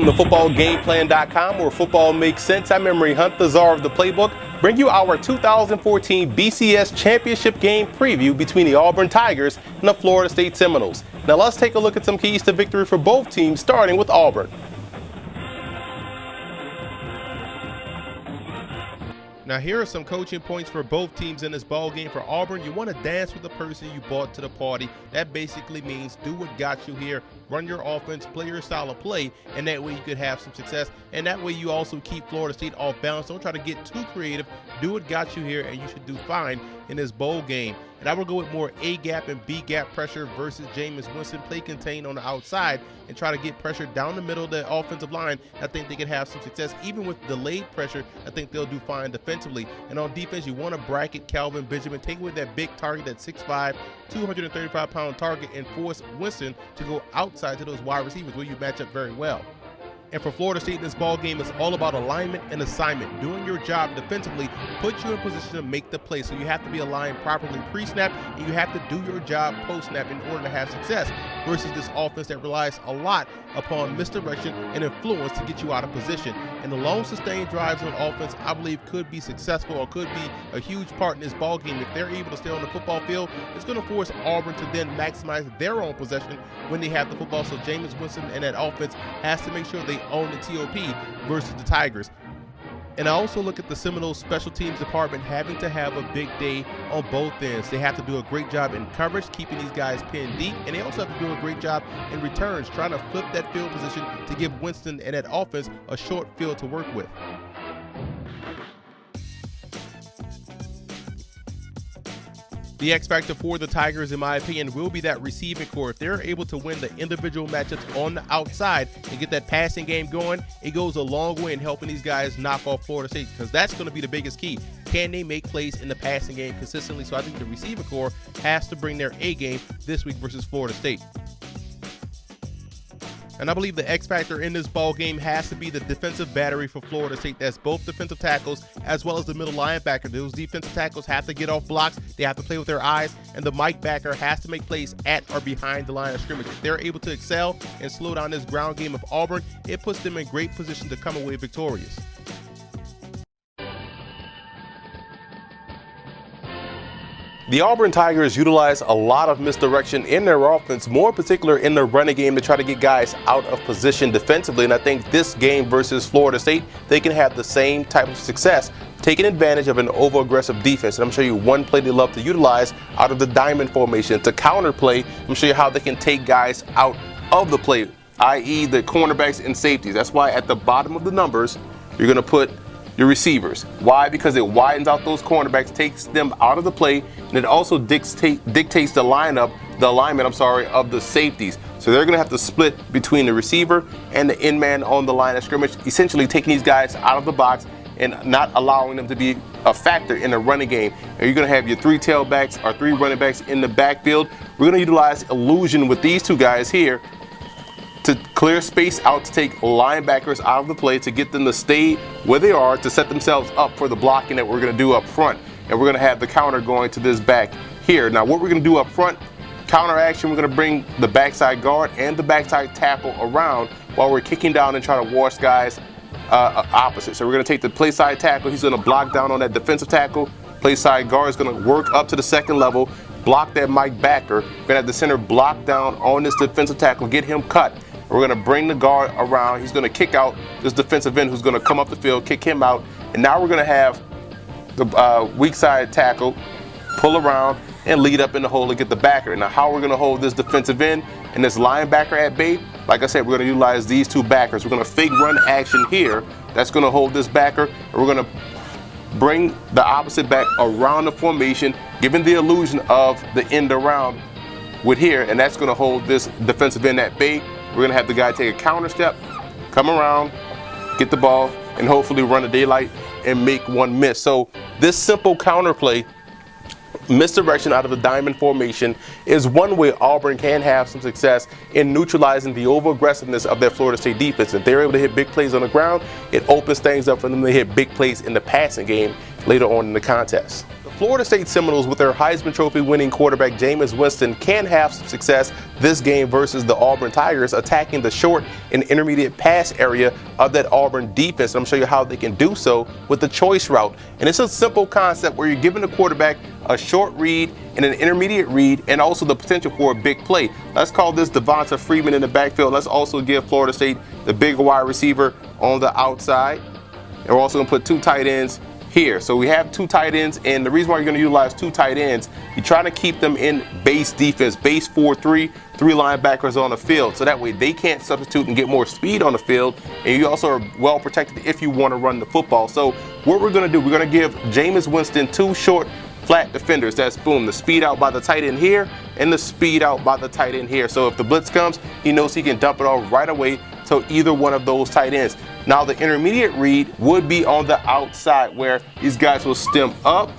from the footballgameplan.com, where football makes sense. I'm Emery Hunt, the czar of the playbook, bring you our 2014 BCS championship game preview between the Auburn Tigers and the Florida State Seminoles. Now let's take a look at some keys to victory for both teams, starting with Auburn. Now here are some coaching points for both teams in this ball game. For Auburn, you want to dance with the person you brought to the party. That basically means do what got you here, run your offense, play your style of play, and that way you could have some success. And that way you also keep Florida State off balance. Don't try to get too creative. Do what got you here, and you should do fine in this bowl game. And I will go with more A-gap and B-gap pressure versus Jameis Winston. Play contain on the outside and try to get pressure down the middle of the offensive line. I think they can have some success. Even with delayed pressure, I think they'll do fine defensively. And on defense, you want to bracket Calvin Benjamin. Take away that big target, that 6'5", 235-pound target, and force Winston to go outside to those wide receivers where you match up very well. And for Florida State in this ball game, it's all about alignment and assignment. Doing your job defensively puts you in position to make the play. So you have to be aligned properly pre-snap, and you have to do your job post-snap in order to have success, versus this offense that relies a lot upon misdirection and influence to get you out of position. And the long sustained drives on offense, I believe, could be successful or could be a huge part in this ball game. If they're able to stay on the football field, it's going to force Auburn to then maximize their own possession when they have the football. So Jameis Winston and that offense has to make sure they own the TOP versus the Tigers. And I also look at the Seminoles special teams department having to have a big day on both ends. They have to do a great job in coverage, keeping these guys pinned deep, and they also have to do a great job in returns, trying to flip that field position to give Winston and that offense a short field to work with. The X factor for the Tigers, in my opinion, will be that receiving core. If they're able to win the individual matchups on the outside and get that passing game going, it goes a long way in helping these guys knock off Florida State, because that's going to be the biggest key. Can they make plays in the passing game consistently? So I think the receiving core has to bring their A game this week versus Florida State. And I believe the X factor in this ball game has to be the defensive battery for Florida State. That's both defensive tackles as well as the middle linebacker. Those defensive tackles have to get off blocks. They have to play with their eyes. And the Mike backer has to make plays at or behind the line of scrimmage. If they're able to excel and slow down this ground game of Auburn, it puts them in great position to come away victorious. The Auburn Tigers utilize a lot of misdirection in their offense, more particular in the running game, to try to get guys out of position defensively. And I think this game versus Florida State, they can have the same type of success, taking advantage of an over-aggressive defense. And I'm showing you one play they love to utilize out of the diamond formation. To counter play, I'm showing you how they can take guys out of the play, i.e. the cornerbacks and safeties. That's why at the bottom of the numbers, you're going to put your receivers. Why? Because it widens out those cornerbacks, takes them out of the play, and it also dictates the alignment of the safeties. So they're going to have to split between the receiver and the end man on the line of scrimmage, essentially taking these guys out of the box and not allowing them to be a factor in the running game. And you're going to have your three tailbacks or three running backs in the backfield. We're going to utilize illusion with these two guys here to clear space out, to take linebackers out of the play, to get them to stay where they are, to set themselves up for the blocking that we're going to do up front. And we're going to have the counter going to this back here. Now what we're going to do up front, counter action, we're going to bring the backside guard and the backside tackle around while we're kicking down and trying to wash guys opposite. So we're going to take the play side tackle, he's going to block down on that defensive tackle. Play side guard is going to work up to the second level, block that Mike backer. We're going to have the center block down on this defensive tackle, get him cut. We're going to bring the guard around. He's going to kick out this defensive end who's going to come up the field, kick him out. And now we're going to have the weak side tackle pull around and lead up in the hole to get the backer. Now how we're going to hold this defensive end and this linebacker at bay, like I said, we're going to utilize these two backers. We're going to fake run action here. That's going to hold this backer. And we're going to bring the opposite back around the formation, giving the illusion of the end around with here. And that's going to hold this defensive end at bay. We're going to have the guy take a counter step, come around, get the ball, and hopefully run a daylight and make one miss. So this simple counter play, misdirection out of the diamond formation, is one way Auburn can have some success in neutralizing the over-aggressiveness of their Florida State defense. If they're able to hit big plays on the ground, it opens things up for them to hit big plays in the passing game later on in the contest. The Florida State Seminoles, with their Heisman Trophy winning quarterback Jameis Winston, can have some success this game versus the Auburn Tigers, attacking the short and intermediate pass area of that Auburn defense. And I'm going to show you how they can do so with the choice route. And it's a simple concept where you're giving the quarterback a short read and an intermediate read, and also the potential for a big play. Let's call this Devonta Freeman in the backfield. Let's also give Florida State the big wide receiver on the outside. And we're also going to put 2 tight ends here. So we have 2 tight ends, and the reason why you're going to utilize 2 tight ends, you're trying to keep them in base defense, base 4-3, 3 linebackers on the field, so that way they can't substitute and get more speed on the field, and you also are well protected if you want to run the football. So what we're going to do, we're going to give Jameis Winston 2 short flat defenders. That's boom, the speed out by the tight end here and the speed out by the tight end here. So if the blitz comes, he knows he can dump it off right away to either one of those tight ends. Now the intermediate read would be on the outside, where these guys will stem up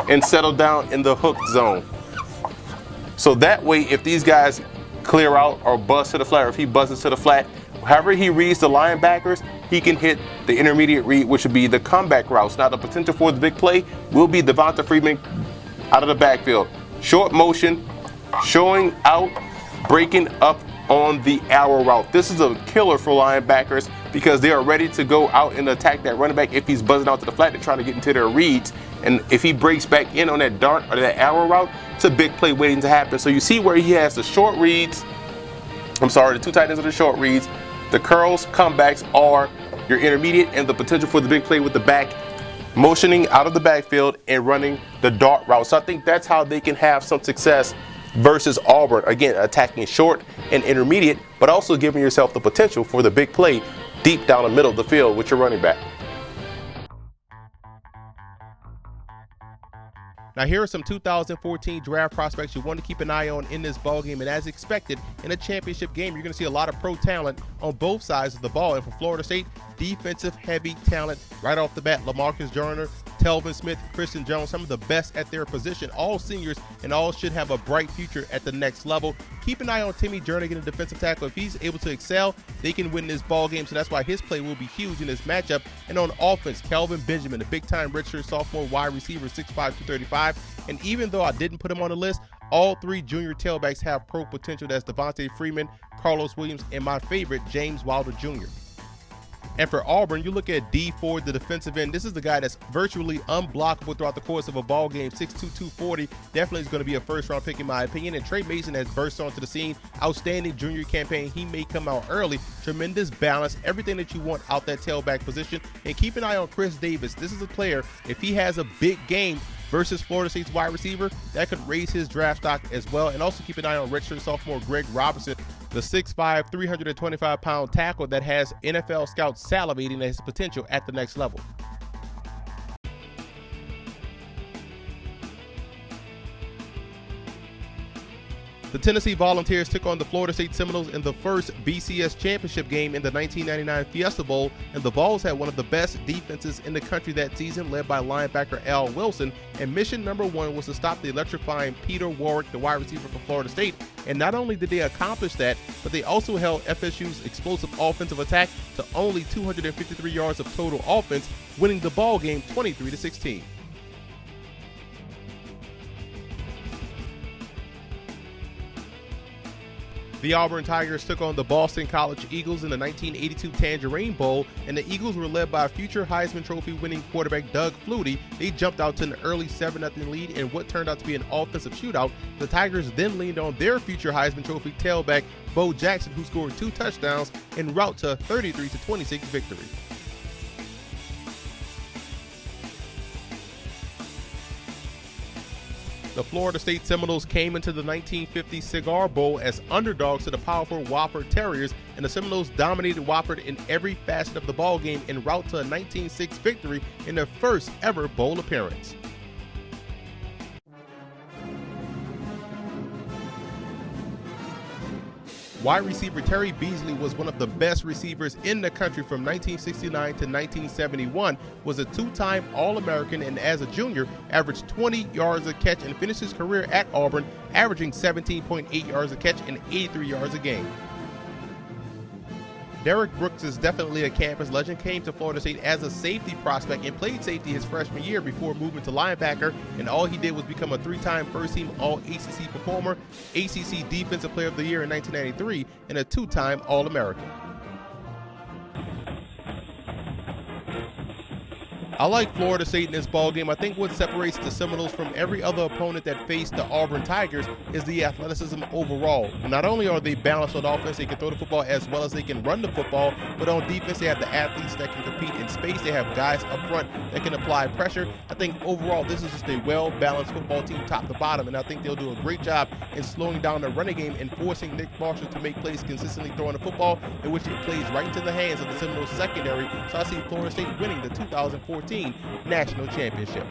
and settle down in the hook zone. So that way, if these guys clear out or buzz to the flat, or if he buzzes to the flat, however he reads the linebackers, he can hit the intermediate read, which would be the comeback routes. Now the potential for the big play will be Devonta Freeman out of the backfield. Short motion, showing out, breaking up on the arrow route. This is a killer for linebackers because they are ready to go out and attack that running back if he's buzzing out to the flat. They're trying to get into their reads. And if he breaks back in on that dart or that arrow route, it's a big play waiting to happen. So you see where he has the short reads. The 2 tight ends are the short reads. The curls, comebacks are your intermediate, and the potential for the big play with the back motioning out of the backfield and running the dart route. So I think that's how they can have some success versus Auburn. Again, attacking short and intermediate, but also giving yourself the potential for the big play deep down the middle of the field with your running back. Now here are some 2014 draft prospects you want to keep an eye on in this ball game, and as expected in a championship game, you're going to see a lot of pro talent on both sides of the ball. And for Florida State, defensive heavy talent right off the bat. LaMarcus Joyner, Telvin Smith, Christian Jones, some of the best at their position, all seniors, and all should have a bright future at the next level. Keep an eye on Timmy Jernigan, a defensive tackle. If he's able to excel, they can win this ball game, so that's why his play will be huge in this matchup. And on offense, Kelvin Benjamin, a big-time redshirt sophomore wide receiver, 6'5", 235. And even though I didn't put him on the list, all 3 junior tailbacks have pro potential. That's Devonta Freeman, Carlos Williams, and my favorite, James Wilder Jr. And for Auburn, you look at D Ford, the defensive end. This is the guy that's virtually unblockable throughout the course of a ball game. 6'2", 240. Definitely is going to be a first-round pick in my opinion. And Trey Mason has burst onto the scene. Outstanding junior campaign. He may come out early. Tremendous balance. Everything that you want out that tailback position. And keep an eye on Chris Davis. This is a player, if he has a big game versus Florida State's wide receiver, that could raise his draft stock as well. And also keep an eye on redshirt sophomore Greg Robinson, the 6'5", 325-pound tackle that has NFL scouts salivating at his potential at the next level. The Tennessee Volunteers took on the Florida State Seminoles in the first BCS championship game in the 1999 Fiesta Bowl, and the Vols had one of the best defenses in the country that season, led by linebacker Al Wilson, and mission number 1 was to stop the electrifying Peter Warwick, the wide receiver for Florida State. And not only did they accomplish that, but they also held FSU's explosive offensive attack to only 253 yards of total offense, winning the ball game 23-16. The Auburn Tigers took on the Boston College Eagles in the 1982 Tangerine Bowl, and the Eagles were led by future Heisman Trophy winning quarterback Doug Flutie. They jumped out to an early 7-0 lead in what turned out to be an offensive shootout. The Tigers then leaned on their future Heisman Trophy tailback Bo Jackson, who scored 2 touchdowns en route to a 33-26 victory. The Florida State Seminoles came into the 1950 Cigar Bowl as underdogs to the powerful Wofford Terriers, and the Seminoles dominated Wofford in every facet of the ball game en route to a 19-6 victory in their first ever bowl appearance. Wide receiver Terry Beasley was one of the best receivers in the country from 1969 to 1971, was a 2-time All-American, and as a junior averaged 20 yards a catch and finished his career at Auburn averaging 17.8 yards a catch and 83 yards a game. Derrick Brooks is definitely a campus legend, came to Florida State as a safety prospect and played safety his freshman year before moving to linebacker, and all he did was become a 3-time first-team All-ACC performer, ACC Defensive Player of the Year in 1993, and a 2-time All-American. I like Florida State in this ballgame. I think what separates the Seminoles from every other opponent that faced the Auburn Tigers is the athleticism overall. Not only are they balanced on offense, they can throw the football as well as they can run the football, but on defense they have the athletes that can compete in space. They have guys up front that can apply pressure. I think overall this is just a well-balanced football team top to bottom, and I think they'll do a great job in slowing down the running game and forcing Nick Marshall to make plays consistently throwing the football, in which it plays right into the hands of the Seminoles secondary. So I see Florida State winning the 2014 National Championship.